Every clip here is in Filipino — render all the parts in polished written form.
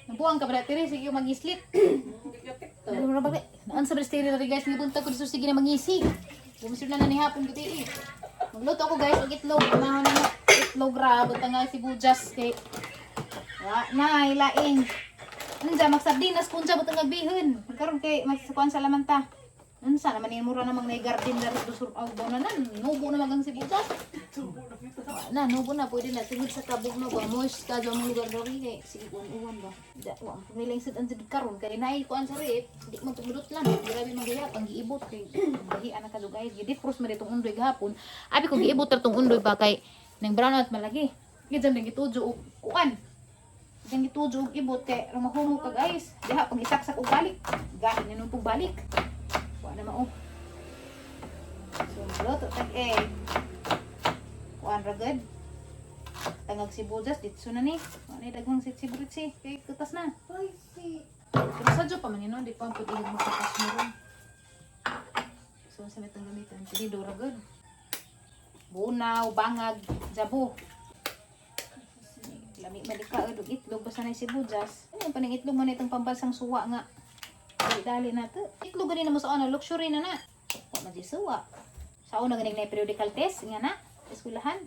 Nabuang ka ba dati sige mag-islit. Ano ba? Naan sa restaurant na rin guys, ngipunta ko dito sige na mangisig. Bumisod na ni hapon gito eh. Magluto ako guys, og itlog, mahon na itlog ra, buta nga sibuyas kay. Wa na ilaing. Unsa magsardinas kunsa buta nga bihon. Karon kay magsukuan sa lamanta. Unsa naman ni mura namang nay garden daro dusur aw daw na nubo na magang sibuyas. Na nubo na pwede na tungod sa tabog na ba moist ka mo lugar diri kay sige uwan ba. Da wa nilang sit anjud karon kay nay kuan sa rit, di man tumulot lang. Grabe manghirap ang giibot kay bahi ana ka dugay. Gidi frost man ditong undoy gahapon. Abi ko giibot ra tong undoy ba kay nang brown out malagi. Gidam nang gitujo og kuan. Nang gitujo og ibot kay mahumo kag guys. Diha pag isaksak og balik. Gahin na nung pug balik. Wala mao. So, luto tag egg. Kuan ra gud. Tangag sibuyas dito na ni. Ano daghang sibuyas si kay kutas na. Ay si. Pero sadyo pa man yun, di pa pud ihog mo sa kasmuro. So sa metong gamitan, pili do ra gud. Bunaw, bangag, jabo. Lami malika og itlog basta na sibuyas. Ano pa ning itlog man itong pambalsang suwa nga. Dali na to. Itlog ganin mo sa ano, luxury na na. Wa man di suwa. Sa una ganing na periodical test nga na. Eskwelahan.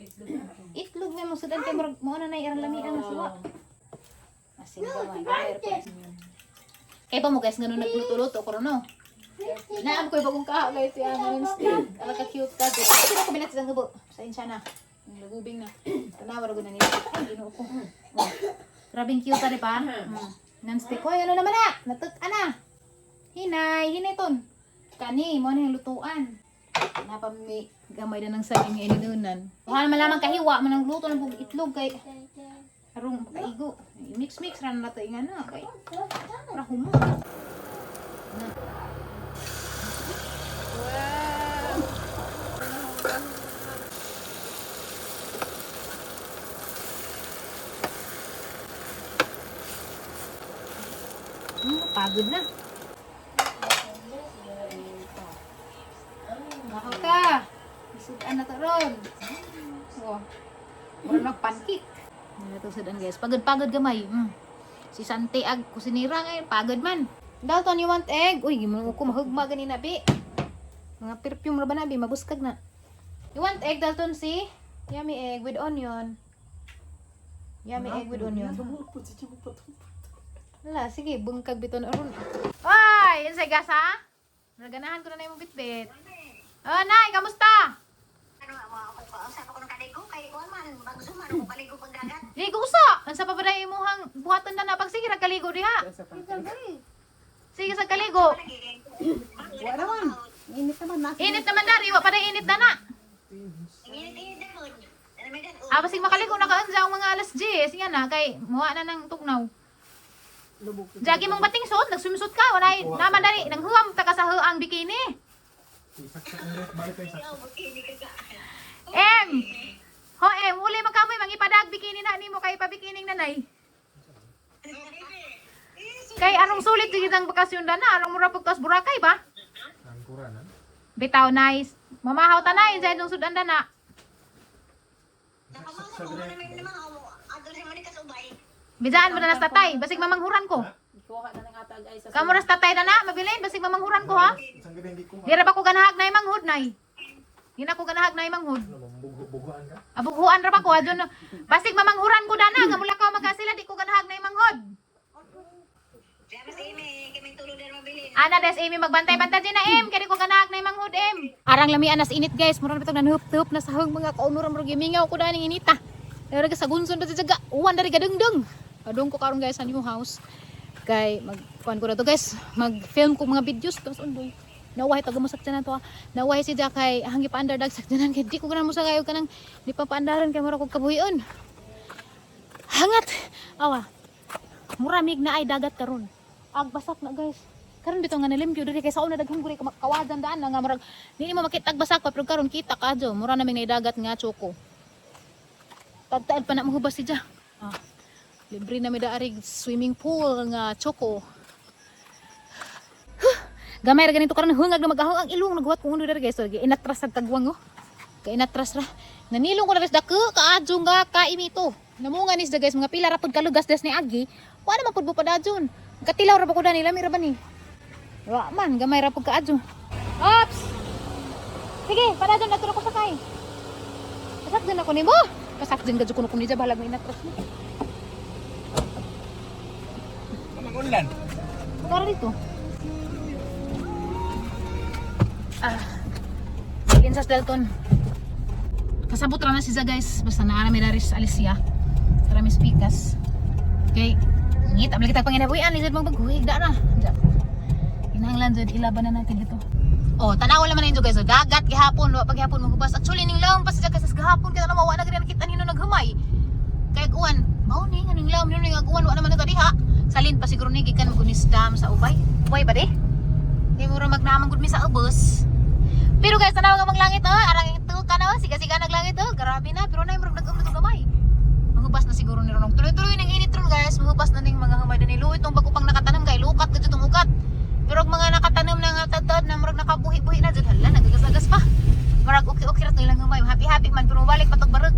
Itlog may mo sudan kay mo na nay irang lami ang suwa. Asing gamay. Kaya pa mo guys ngano nagluto-luto ko no. Naam ko bagong kaha guys ya Wednesday. Ala ka cute ka. Sino ko binat sa gubo. Sa insya na. Ang lagubing na. Tanawa ra gud na ni. Ay Ginoo ko. Grabing cute ari pa. Non-stick ko ano naman na. Natuk ana. Hinay ton. Kani mo na yung lutuan. Napami gamay na ng saging nga ininunan. Kuha naman lamang kahiwa man ang luto ng itlog kay arong kaigo. Mix ra na nato ingan na kay para humo. Pagod na. Makaw ka. Isudan na to ron. Oh. Wala nagpancake. Ito sudan guys. Pagod gamay. Si Sante ag kusinira ngayon. Pagod man. Dalton, you want egg? Uy, gimano ko mahugma ganina bi. Mga perfume ra ba na bi? Mabuskag na. You want egg Dalton si? Yummy egg with onion. Yummy egg with onion. Wala, sige, bungkag biton aron. Oy, yun sa gasa? Naganahan ko na imong bitbit. Oh, nay, kamusta? Sa ko nang kaligo kay ko man bagso man ko kaligo pag dagat. Ligo usa. Ansa pa ba imong buhaton na pag sige ra kaligo diha? Sige sa kaligo. Wala naman. Init naman na. Init naman dari, wa pa na init na na. Init na pod. Basig makaligo na ka ang mga alas 10. Nga na kay muha na ng tugnaw. Jagi mong bating suot, nagsumsut ka, walay naman dali, nang huwam ta ka sa ang bikini. Ho uli magkamoy mangipadag bikini na nimo kay pabikining nanay. Kay arong sulit gid ang bakasyon dana, arong mura pagkas Boracay ba? Bitaw nice. Mamahaw ta na insay nung sudan dana. Bijaan mo na nas tatay, basig mamanghuran ko. Kamu nas tatay na na, mabilin, basig mamanghuran ko ha. Dira ba ko ganahag na imanghud nay? Di na ko ganahag na imanghud. Abughuan ra ba ko adyon. Basig mamanghuran ko dana, nga mula ka magkasila di ko ganahag na imanghud. Ana des Amy magbantay-bantay din na kaya di ko ganahag na imanghud Arang lamian nas init guys, mura na bitong nanhup-hup na sahang mga kaunuran mura gimingaw ko daning inita. Dara sa gunson pa jaga, uwan dari gadengdeng. Padung ko karon guys sa new house. Kay magkuan ko na to guys, mag-film ko mga videos tapos undoy. Nawahay taga mo sakyanan to. Nawahay si Jakay hangi paandar dag sakyanan kay di ko kana mo sa kayo kanang di pa paandaran kay mura ko kabuhion. Hangat. Awa. Muramig na ay dagat karon. Agbasak na guys. Karon bitaw nga nalimpyo diri kay sa una daghang guri kawadan daan nga murag dili mo makita agbasak pa pero karon kita kadyo. Mura na may dagat nga choko. Tagtaan pa na mahubas si Ja. Libre na may daari swimming pool nga choko. Gamay ra ganito karon hungag na magahong ang ilong naghuwat kung uno diri guys. So inatras sa tagwang Kay inatras ra. Nanilong ko na res dako kaadyo nga kaimito. Namunga nis guys mga pila ra pud kalugas des ni agi. Paano man pud mo padadyon? Katilaw ra ba ko nila mira ba ni? Wa man gamay ra pud kaadyo. Ops. Sige, padadyon na ko sakay. Pasakdin ako nimo. Pasakdin gadyo kuno kunija balag mo inatras mo. Magulan. Para dito. Sige sa Dalton. Kasabot ra na siya guys. Basta naara mi daris Alicia. Para mi speakers. Okay. Ngit, abli kita panginabuyan, lizard mong baghuig da na. Kinahanglan jud ilaban na natin ito. Oh, tanaw naman ninyo guys. So, dagat gihapon, wa paghapon maghubas. Actually ning lawom pa siya kasi gahapon kita na mawa na gid nakita nino naghumay. Kay kuan, mao ni ning lawom nino ning aguan wa naman ta diha. Salin pa siguro ni gikan mo kunis dam sa ubay. Ubay ba di? Di mo ra magnamang gud mi sa ubos. Pero guys, tanaw nga maglangit arang ito kana siga-siga naglangit grabe na pero nay murag nag-umot gamay. Mahubas na siguro ni Ronong. Tuloy-tuloy nang init ron guys. Mahubas na ning mga humay din iluwi itong bago pang nakatanim kay lukat gadto itong ugat. Pero mga nakatanim na nga tatad na murag nakabuhi-buhi na jud hala nagagas-agas pa. Murag okay ra to ilang humay. Happy mad pero balik patog bareg.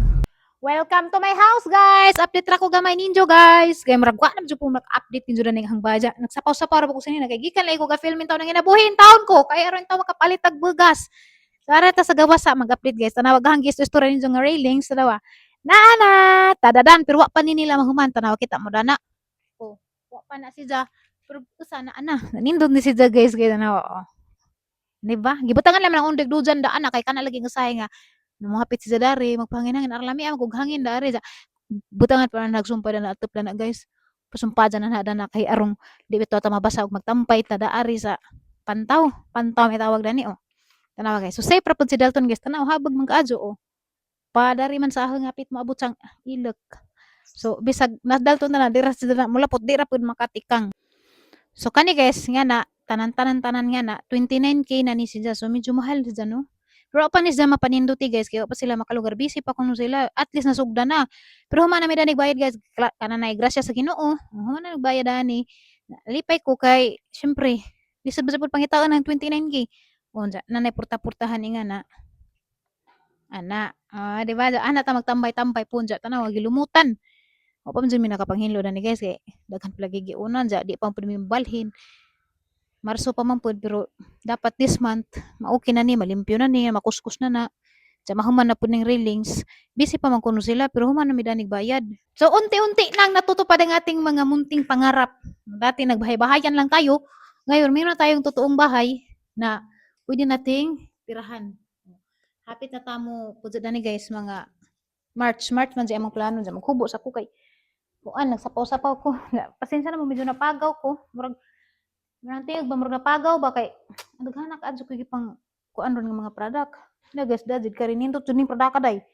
Welcome to my house guys. Update ra ko gamay ninyo guys. Kay murag wa na jud po mag-update ninyo na ning hangbaja. Nagsapaw-sapaw ra ko sa nina kay gikan lay ko ka filmin taw nang inabuhin taon ko. Kay aron taw makapalit og bugas. Tara ta sa gawasa mag-update guys. Tanaw hanggis istorya ninyo nga railings tanawa. Nana, tadadan pero wa pa ni nila mahuman tanaw kita mo dana. Oh, wa pa na si Ja. Pero sana ana, nanindot ni si Ja guys kay tanaw. Oh. Di ba? Gibutangan lang ng undig dujan daan na kay kana lagi usahay nga namahapit si Ja dari magpanginahan aralami ang kog hangin dari ja. Butangan para nagsumpay na atop na guys. Pasumpadan na na kay arong di bitaw ta mabasa og magtampay ta daari sa pantaw. Pantaw may tawag dani oh. Tanaw guys. So safe ra pud si Dalton guys. Tanaw habag man kaadyo oh. Padari man sa hangapit maabot sang ilok. So bisag nasdalto na dira sila mula pud dira pud makatikang. So kani guys nga na tanan nga na 29k na ni siya. So medyo mahal siya no. Pero pa ni siya mapaninduti guys kaya pa sila makalugar busy pa kuno sila at least nasugda na. Pero human na may danig bayad guys kana na grasya sa Ginoo. Human na nagbayad ani. Lipay ko kay syempre lisod ba sa pud pangitaon ng 29k. Unsa nanay porta-portahan nga na. Ana, di ba? Ana ta magtambay-tambay punja tanaw gilumutan. O pa man mi nakapanghinlo na ni guys kay daghan pala gigiunan ja di pa pud mi balhin. Marso pa man pud pero dapat this month ma-okay na ni malimpyo na ni makuskus na na. Sa mahuman na pud ning railings. Busy pa man kuno sila pero human na mi danig bayad. So unti-unti nang natutupad ang ating mga munting pangarap. Dati nagbahay-bahayan lang tayo. Ngayon mayroon tayong totoong bahay na pwede nating tirahan. Hapit na tamo pud ni guys mga March man di among plano di maghubo sa ko kay kuan nagsapaw-sapaw ko. Pasensya na mo medyo napagaw ko. Murag nanti ba murag napagaw ba kay daghan ka adto ko gipang kuan ron nga mga product. Na guys dadid ka rin nindot ning product day.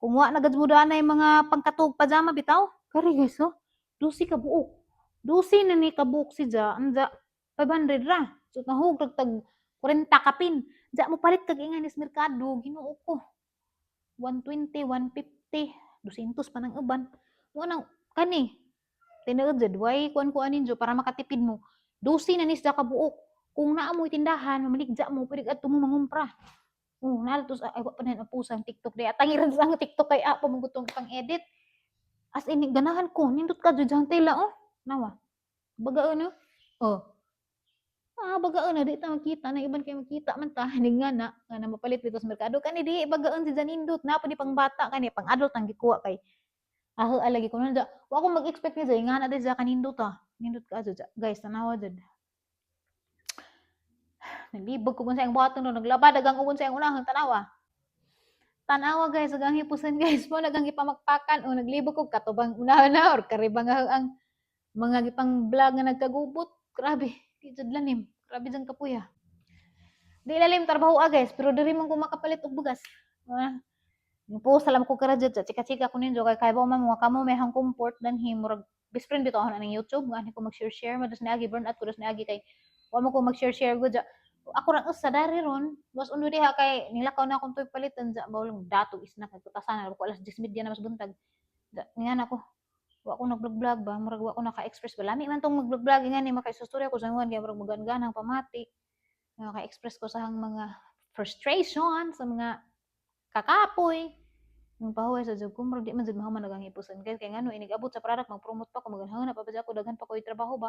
Kung wa na gad mo danay mga pangkatog pajama bitaw. Kari guys oh. Dusi ka buok. Dusi na ni kabuok si Ja anja 500 ra. So nahugog tag 40 kapin. Ja mo palit kag ingan is merkado Ginoo ko. 120, 150, 200 pa nang uban. Mo nang kani. Tinuod jud way kuan ninyo para makatipid mo. 12 na ni sa kabuok. Kung naa mo tindahan, maligja mo pwede adto mo mangumpra. Oh, naltos ay wa pa na pusang TikTok day. Tangiran sa ang TikTok kay apo mo gutong pang-edit. As in ganahan ko nindot ka jud jang tela oh. Nawa. Baga ano? Oh. Bagaon na di ta makita na iban kay makita man ta ning nga na mapalit dito sa merkado kani di bagaon si Janindot na pud pang bata kani pang adult ang gikuha kay alagi ko na wa ko mag-expect ni nga na di sa kanindot nindot ka adto guys tanawa jud naglibog ko sa ang buhaton no naglaba dagang ubon sa ang unahon tanawa guys agang hipusan guys mo nagang gipamagpakan o naglibog ko katubang unahon na or karibang ang mga gipang vlog nga nagkagubot grabe di jud lanim grabe jang kapuya. Di lalim trabaho guys, pero diri man ko makapalit og bugas. Yung po salam ko karajat sa chika-chika ko ninyo kay ba man mo kamo may hang comfort dan himurag best friend bitaw na ng YouTube nga ko mag-share mo dos niagi burn out ko dos niagi kay wa mo ko mag-share gud ako ra usa dari ron was uno diha kay nilakaw na akong toy palitan sa bawlong dato is na kay kutasan ko alas 10:30 na mas buntag. Nga na ko wa ko nag-vlog ba murag wa ko naka-express ba lami man tong mag-vlog nga ni makaistorya ko sa ngwan kay murag magan-ganang pamati naka-express ko sa hang mga frustration sa mga kakapoy Yung pahuway sa job ko, murag di man jud mahuman nagang hipuson guys. Kaya ngano inig abot sa product mag-promote pa ko maganhang na pa ba ako daghan pa ko trabaho ba.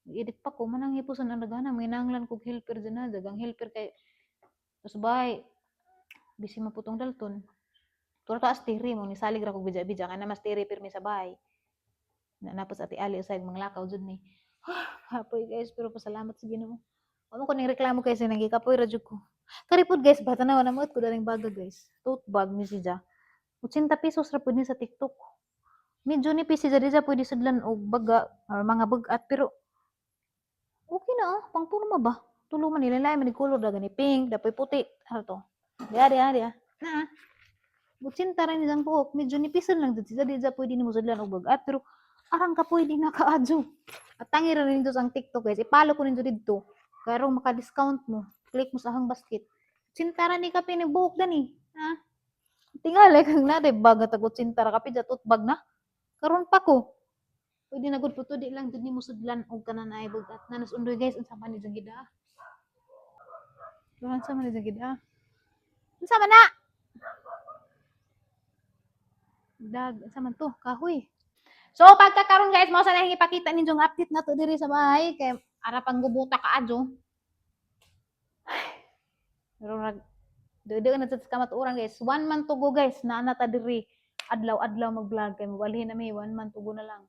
Edit pa ko manang hipuson ang daghan minanglan kog helper dyan na dagang helper kay tapos bay bisi maputong dalton. Tura ka astiri mo ni salig ra kog bija-bija kana mas tiri pirmi sa bahay. Na napos ati ali usay manglakaw jud ni. Hapoy guys pero pasalamat sa Ginoo. Amo ko ning reklamo kay sa nagikapoy ra jud ko. Karipod guys bata na namot ko daring baga guys. Tote bag ni siya. 80 pesos ra pud ni sa TikTok. Medyo ni PC diri pwede sudlan og baga or mga bugat pero okay na pang purma ba? Tulo man nila lain man color daga ni pink, dapoy puti. Ano to? Diya. Na. Butsinta ra ni jang buhok, medyo nipisan lang dito. Dili pwede ni mo sudlan og bagat pero arang ka pwede na kaadyo. At tangi ra nito sa TikTok guys. Ipalo ko nito dito. Kaya maka-discount mo. Click mo sa hang basket. Butsinta ra ni ka buhok dani. Ha? Tingali kang naday baga tagot sintara kapi jatot bag na. Karon pa ko. Pwede na gud puto di lang jud nimo sudlan og kanan ay bugat. Nanas undoy guys unsa man ni jang gida. Unsa man ni jang gida. Unsa man na? Dag unsa man to? Kahoy. So pagkakaron guys mo sa nang ipakita ninyong update na to diri sa bahay kay ara pang gubuta kaadyo. Pero Dede na sa kamatuoran guys. 1 month to go guys. Naana ta diri. Adlaw-adlaw mag-vlog kay mabalhin na mi 1 month to go na lang.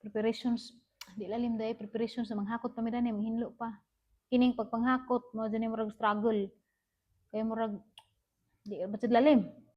Preparations di lalim dai preparations sa manghakot pa mi dani manghinlo pa. Kining pagpanghakot mo dani murag struggle. Kay murag di batud lalim.